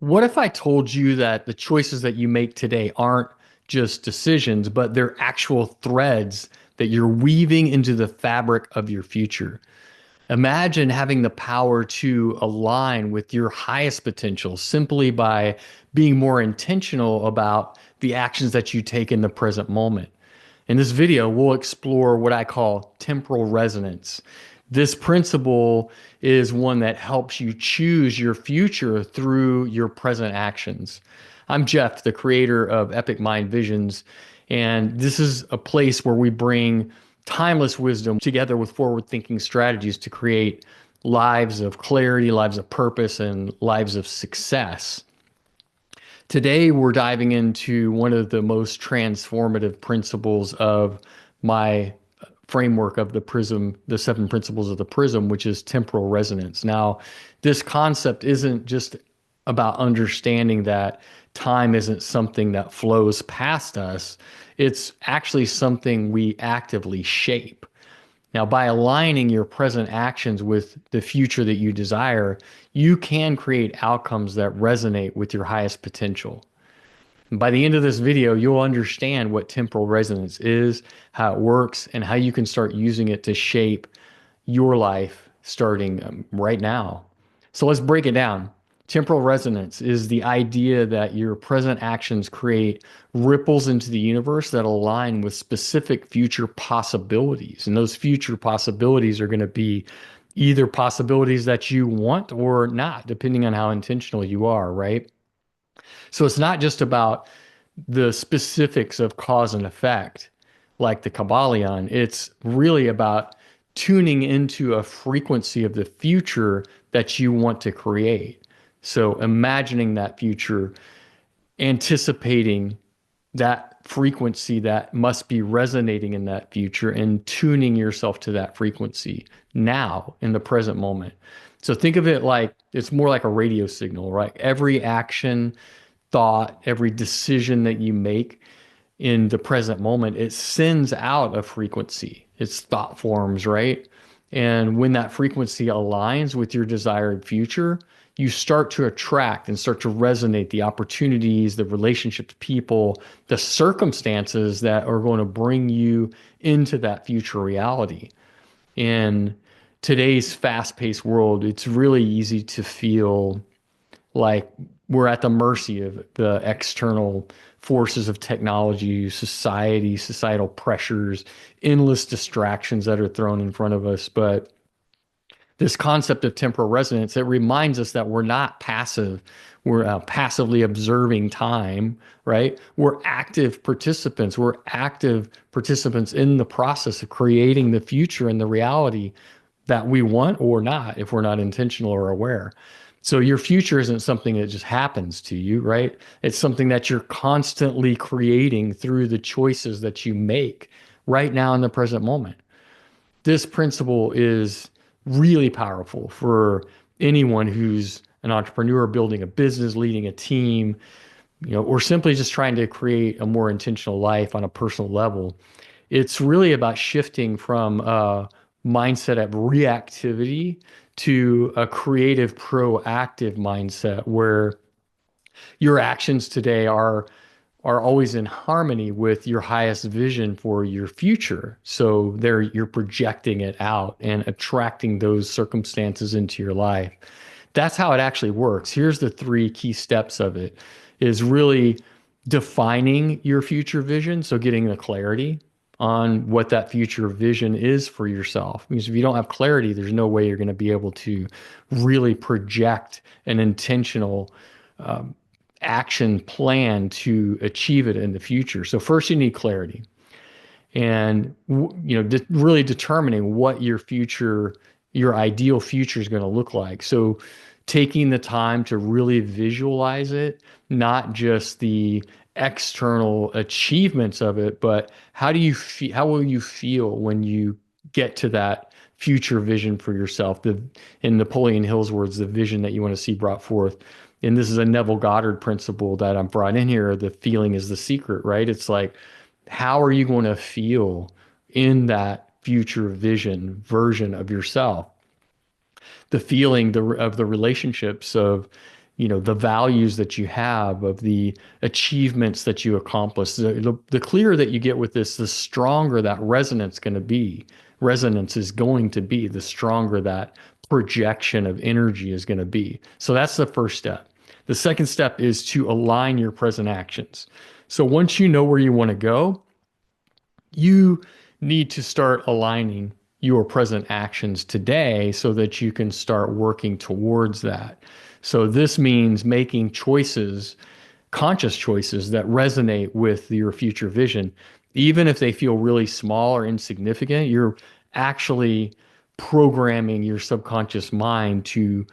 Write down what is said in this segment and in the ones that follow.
What if I told you that the choices that you make today aren't just decisions, but they're actual threads that you're weaving into the fabric of your future? Imagine having the power to align with your highest potential simply by being more intentional about the actions that you take in the present moment. In this video, we'll explore what I call temporal resonance. This principle is one that helps you choose your future through your present actions. I'm Jeff, the creator of Epic Mind Visions, and this is a place where we bring timeless wisdom together with forward thinking strategies to create lives of clarity, lives of purpose, and lives of success. Today, we're diving into one of the most transformative principles of my framework of the prism, the seven principles of the prism, which is temporal resonance. Now, this concept isn't just about understanding that time isn't something that flows past us, it's actually something we actively shape. Now, by aligning your present actions with the future that you desire, you can create outcomes that resonate with your highest potential. And by the end of this video, you'll understand what temporal resonance is, how it works, and how you can start using it to shape your life starting right now. So let's break it down. Temporal resonance is the idea that your present actions create ripples into the universe that align with specific future possibilities. And those future possibilities are going to be either possibilities that you want or not, depending on how intentional you are, right? So it's not just about the specifics of cause and effect, like the Kabbalion. It's really about tuning into a frequency of the future that you want to create. So imagining that future, anticipating that frequency that must be resonating in that future and tuning yourself to that frequency now in the present moment. So think of it like it's more like a radio signal, right? Every action, thought, every decision that you make in the present moment, it sends out a frequency. It's thought forms, right? And when that frequency aligns with your desired future, you start to attract and start to resonate the opportunities, the relationships, people, the circumstances that are going to bring you into that future reality. In today's fast-paced world, it's really easy to feel like we're at the mercy of the external forces of technology, society, societal pressures, endless distractions that are thrown in front of us. But this concept of temporal resonance, it reminds us that we're not passive. We're passively observing time, right? We're active participants. We're active participants in the process of creating the future and the reality that we want or not if we're not intentional or aware. So your future isn't something that just happens to you, right? It's something that you're constantly creating through the choices that you make right now in the present moment. This principle is really powerful for anyone who's an entrepreneur building a business, leading a team, or simply just trying to create a more intentional life on a personal level. It's really about shifting from a mindset of reactivity to a creative, proactive mindset where your actions today are always in harmony with your highest vision for your future. So there you're projecting it out and attracting those circumstances into your life. That's how it actually works. Here's the three key steps of it is really defining your future vision. So getting the clarity on what that future vision is for yourself. Because if you don't have clarity, there's no way you're going to be able to really project an intentional um, action plan to achieve it in the future. So first you need clarity and really determining what your future, your ideal future is going to look like. So taking the time to really visualize it, not just the external achievements of it, but how do you feel, how will you feel when you get to that future vision for yourself? The in Napoleon Hill's words, the vision that you want to see brought forth. And this is a Neville Goddard principle that I'm brought in here. The feeling is the secret, right? It's like, how are you going to feel in that future vision version of yourself? The feeling of the relationships of, the values that you have, of the achievements that you accomplish. The clearer that you get with this, the stronger that resonance is going to be, the stronger that projection of energy is going to be. So that's the first step. The second step is to align your present actions. So once you know where you want to go, you need to start aligning your present actions today so that you can start working towards that. So this means making choices, conscious choices that resonate with your future vision. Even if they feel really small or insignificant, you're actually programming your subconscious mind to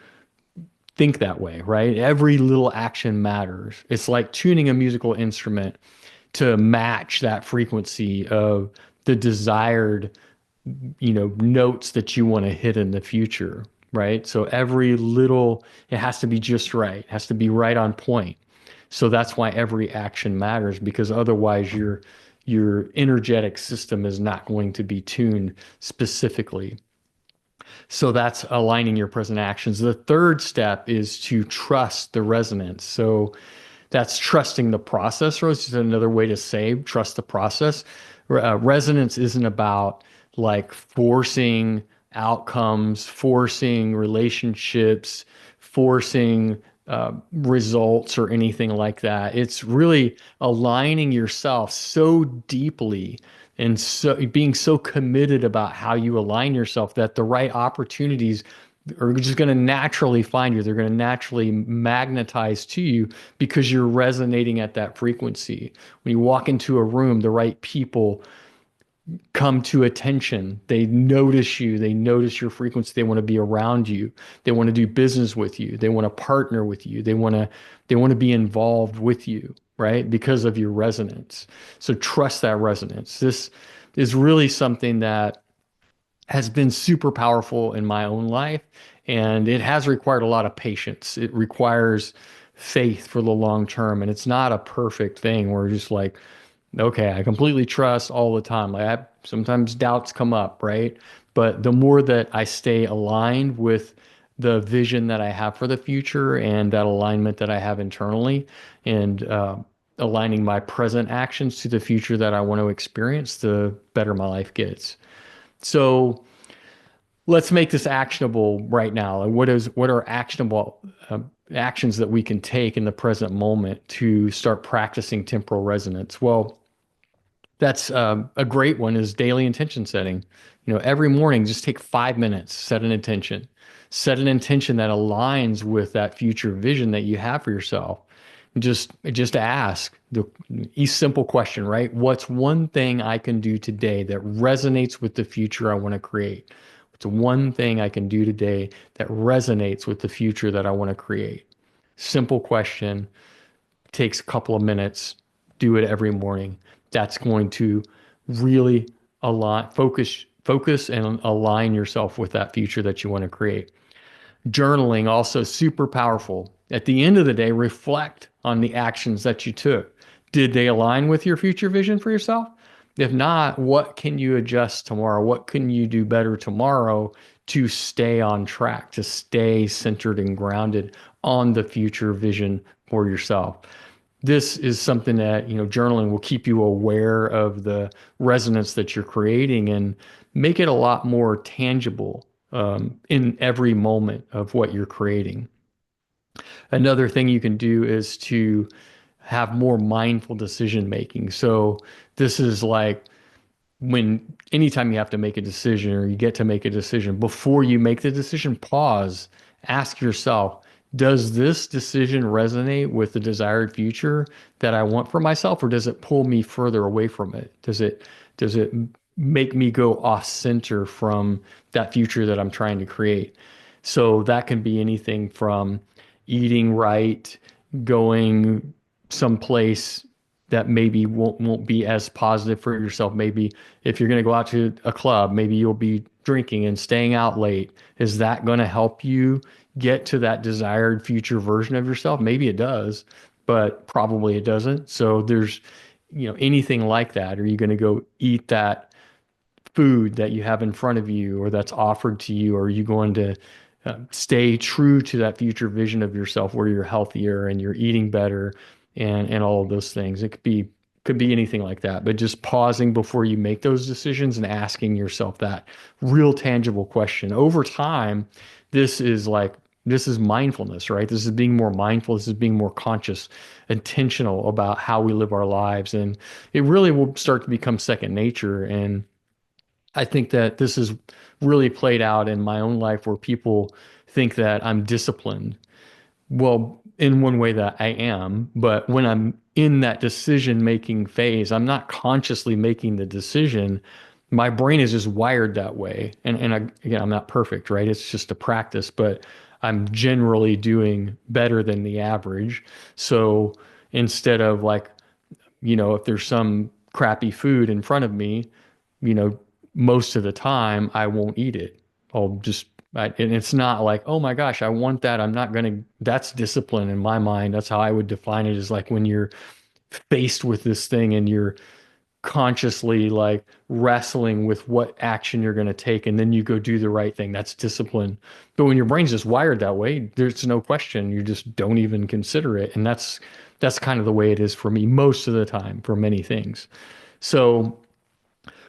think that way, right? Every little action matters. It's like tuning a musical instrument to match that frequency of the desired, notes that you want to hit in the future, right? So it has to be just right. It has to be right on point. So that's why every action matters, because otherwise your energetic system is not going to be tuned specifically. So that's aligning your present actions. The third step is to trust the resonance. So that's trusting the process, Rose. Is another way to say trust the process. Resonance isn't about like forcing outcomes, forcing relationships, forcing results or anything like that. It's really aligning yourself so deeply and so being so committed about how you align yourself that the right opportunities are just going to naturally find you. They're going to naturally magnetize to you because you're resonating at that frequency. When you walk into a room, the right people come to attention. They notice you. They notice your frequency. They want to be around you. They want to do business with you. They want to partner with you. They want to be involved with you, right? Because of your resonance. So trust that resonance. This is really something that has been super powerful in my own life, and it has required a lot of patience. It requires faith for the long term, and it's not a perfect thing where just like, okay, I completely trust all the time. Sometimes doubts come up, right? But the more that I stay aligned with the vision that I have for the future and that alignment that I have internally, and aligning my present actions to the future that I want to experience, the better my life gets. So let's make this actionable right now. Like, what are actionable actions that we can take in the present moment to start practicing temporal resonance? Well, that's a great one is daily intention setting. Every morning, just take 5 minutes, set an intention. Set an intention that aligns with that future vision that you have for yourself. Just ask a simple question, right? What's one thing I can do today that resonates with the future I want to create? What's one thing I can do today that resonates with the future that I want to create? Simple question, takes a couple of minutes. Do it every morning. That's going to really focus and align yourself with that future that you want to create. Journaling also super powerful. At the end of the day, reflect on the actions that you took. Did they align with your future vision for yourself? If not, what can you adjust tomorrow? What can you do better tomorrow to stay on track, to stay centered and grounded on the future vision for yourself? This is something that, journaling will keep you aware of the resonance that you're creating and make it a lot more tangible in every moment of what you're creating. Another thing you can do is to have more mindful decision making. So this is like anytime you have to make a decision or you get to make a decision, before you make the decision, pause, ask yourself, does this decision resonate with the desired future that I want for myself, or does it pull me further away from it? Does it make me go off center from that future that I'm trying to create? So that can be anything from eating right, going someplace that maybe won't be as positive for yourself. Maybe if you're going to go out to a club, maybe you'll be drinking and staying out late. Is that going to help you get to that desired future version of yourself? Maybe it does, but probably it doesn't. So there's, anything like that. Are you going to go eat that food that you have in front of you or that's offered to you? Or are you going to stay true to that future vision of yourself where you're healthier and you're eating better and all of those things. It could be anything like that, but just pausing before you make those decisions and asking yourself that real tangible question. Over time, this is like this is mindfulness, right? This is being more mindful. This is being more conscious, intentional about how we live our lives. And it really will start to become second nature. And I think that this is really played out in my own life where people think that I'm disciplined. Well, in one way that I am, but when I'm in that decision making phase, I'm not consciously making the decision. My brain is just wired that way. Again, I'm not perfect, right? It's just a practice, but I'm generally doing better than the average. So instead of like, if there's some crappy food in front of me, you know, most of the time I won't eat it. And it's not like, oh my gosh, I want that. I'm not going to, that's discipline in my mind. That's how I would define it is like when you're faced with this thing and you're consciously like wrestling with what action you're going to take and then you go do the right thing. That's discipline. But when your brain's just wired that way, there's no question. You just don't even consider it. And that's kind of the way it is for me most of the time for many things. So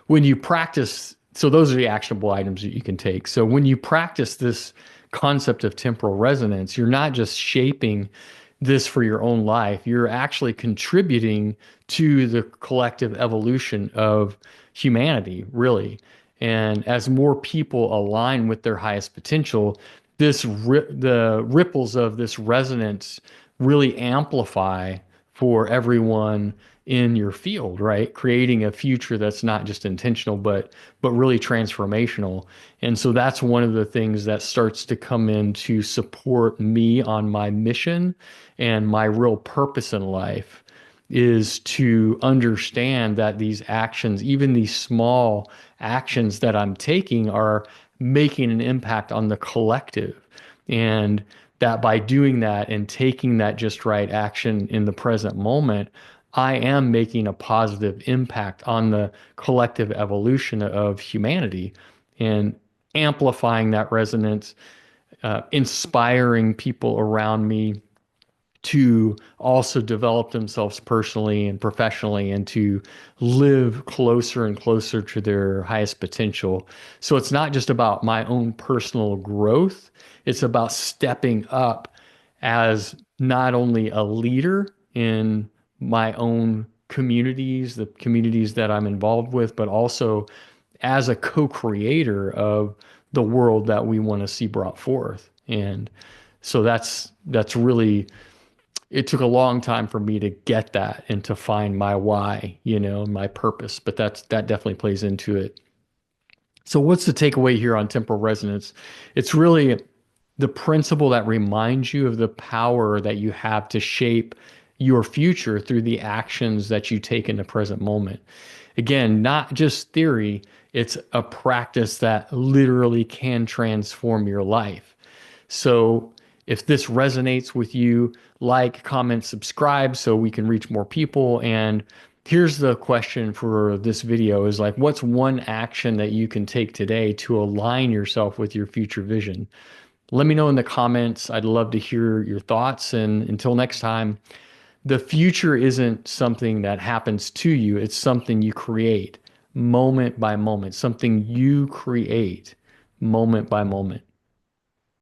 when you practice, so those are the actionable items that you can take. So when you practice this concept of temporal resonance, you're not just shaping this for your own life, you're actually contributing to the collective evolution of humanity, really. And as more people align with their highest potential, the ripples of this resonance really amplify for everyone in your field, right? Creating a future that's not just intentional, but really transformational. And so that's one of the things that starts to come in to support me on my mission and my real purpose in life is to understand that these actions, even these small actions that I'm taking, are making an impact on the collective. And that by doing that and taking that just right action in the present moment, I am making a positive impact on the collective evolution of humanity and amplifying that resonance, inspiring people around me to also develop themselves personally and professionally and to live closer and closer to their highest potential. So it's not just about my own personal growth, it's about stepping up as not only a leader in my own communities, the communities that I'm involved with, but also as a co-creator of the world that we want to see brought forth. And so that's really it took a long time for me to get that and to find my why, my purpose, but that definitely plays into it. So what's the takeaway here on temporal resonance? It's really the principle that reminds you of the power that you have to shape your future through the actions that you take in the present moment. Again, not just theory, it's a practice that literally can transform your life. So if this resonates with you, like, comment, subscribe so we can reach more people. And here's the question for this video is like, what's one action that you can take today to align yourself with your future vision? Let me know in the comments. I'd love to hear your thoughts. And until next time, the future isn't something that happens to you. It's something you create moment by moment, something you create moment by moment.